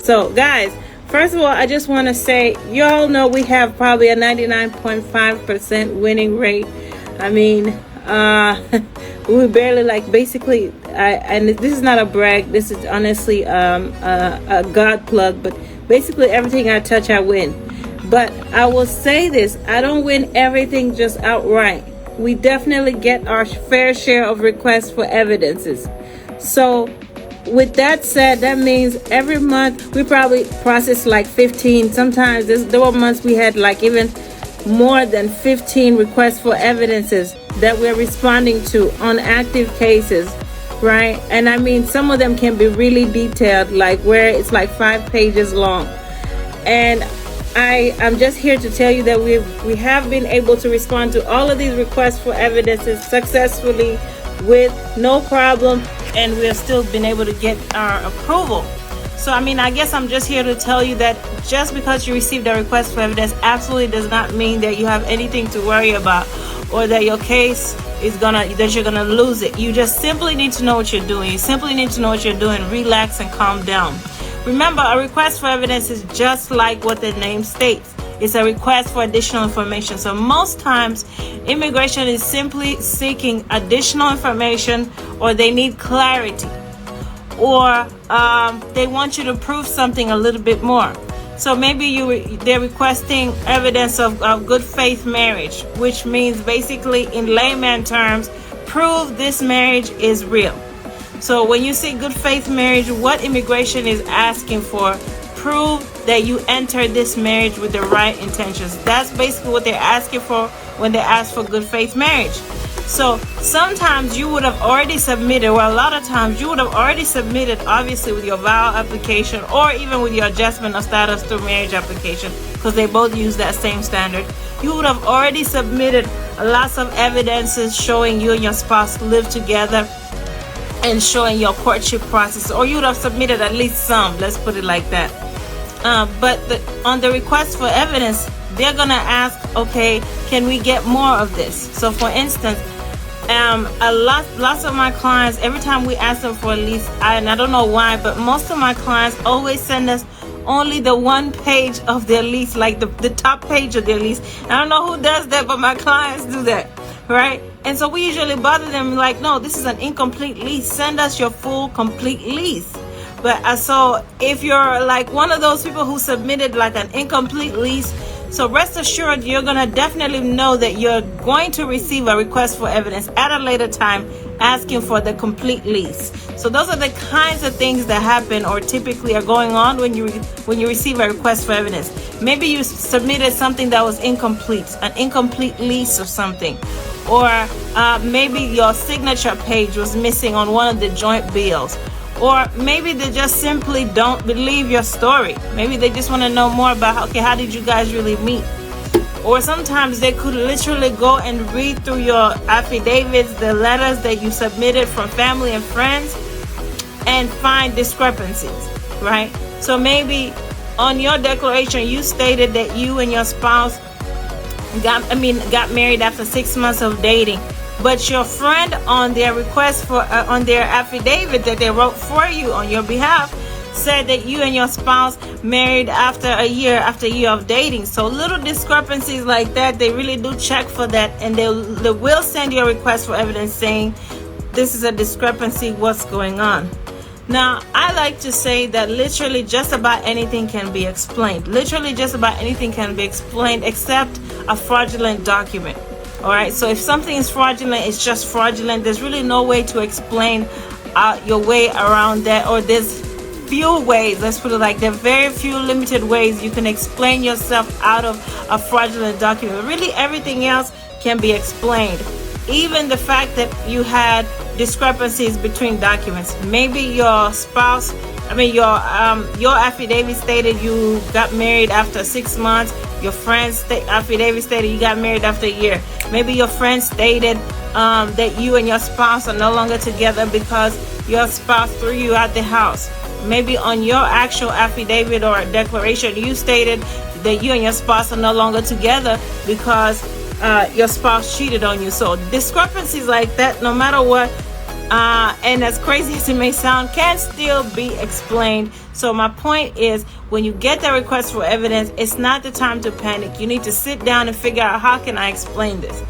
So guys, first of all, I just want to say, you all know we have probably a 99.5% winning rate. I mean, we barely, like, basically, and this is not a brag, this is honestly a God plug, but basically everything I touch, I win. But I will say this, I don't win everything just outright. We definitely get our fair share of requests for evidences. So with that said, that means every month we probably process like 15. Sometimes there were months we had like even more than 15 requests for evidences that we're responding to on active cases, right? And I mean, some of them can be really detailed, like where it's like 5 pages long. And I'm just here to tell you that we have been able to respond to all of these requests for evidences successfully with no problem, and we have still been able to get our approval. So I mean, I guess I'm just here to tell you that just because you received a request for evidence absolutely does not mean that you have anything to worry about, or that your case is that you're gonna lose it. You just simply need to know what you're doing. You simply need to know what you're doing. Relax and calm down. Remember, a request for evidence is just like what the name states. It's a request for additional information. So most times, immigration is simply seeking additional information, or they need clarity, or they want you to prove something a little bit more. So maybe they're requesting evidence of good faith marriage, which means basically in layman terms, prove this marriage is real. So when you say good faith marriage, what immigration is asking for, prove that you entered this marriage with the right intentions. That's basically what they're asking for when they ask for good faith marriage. So sometimes you would have already submitted, or a lot of times you would have already submitted, obviously with your VAWA application, or even with your adjustment of status through marriage application, because they both use that same standard. You would have already submitted lots of evidences showing you and your spouse live together, and showing your courtship process, or you would have submitted at least some, let's put it like that. But on the request for evidence, they're gonna ask, okay, can we get more of this? So for instance, lots of my clients, every time we ask them for a lease, and I don't know why, but most of my clients always send us only the one page of their lease, like the top page of their lease. I don't know who does that, but my clients do that, right? And so we usually bother them like, no, this is an incomplete lease. Send us your full, complete lease. But so if you're like one of those people who submitted like an incomplete lease, so rest assured you're going to definitely know that you're going to receive a request for evidence at a later time asking for the complete lease. So those are the kinds of things that happen or typically are going on when you receive a request for evidence. Maybe you submitted something that was incomplete, an incomplete lease or something. Or maybe your signature page was missing on one of the joint bills. Or maybe they just simply don't believe your story. Maybe they just want to know more about, okay, how did you guys really meet? Or sometimes they could literally go and read through your affidavits, the letters that you submitted from family and friends, and find discrepancies, right? So maybe on your declaration, you stated that you and your spouse got married after 6 months of dating. But your friend on their request for on their affidavit that they wrote for you on your behalf said that you and your spouse married after a year of dating. So little discrepancies like that, they really do check for that, and they will send you a request for evidence saying this is a discrepancy, what's going on. Now, I like to say that literally just about anything can be explained. Literally just about anything can be explained except a fraudulent document. All right, so if something is fraudulent, it's just fraudulent. There's really no way to explain your way around that, or there's few ways, let's put it like there are very few limited ways you can explain yourself out of a fraudulent document. Really, everything else can be explained. Even the fact that you had discrepancies between documents. Maybe your spouse, your affidavit stated you got married after 6 months. Your friend's affidavit stated you got married after a year. Maybe your friend stated that you and your spouse are no longer together because your spouse threw you out the house. Maybe on your actual affidavit or declaration, you stated that you and your spouse are no longer together because your spouse cheated on you. So discrepancies like that, no matter what, and as crazy as it may sound, can still be explained. So my point is, when you get that request for evidence, it's not the time to panic. You need to sit down and figure out, how can I explain this?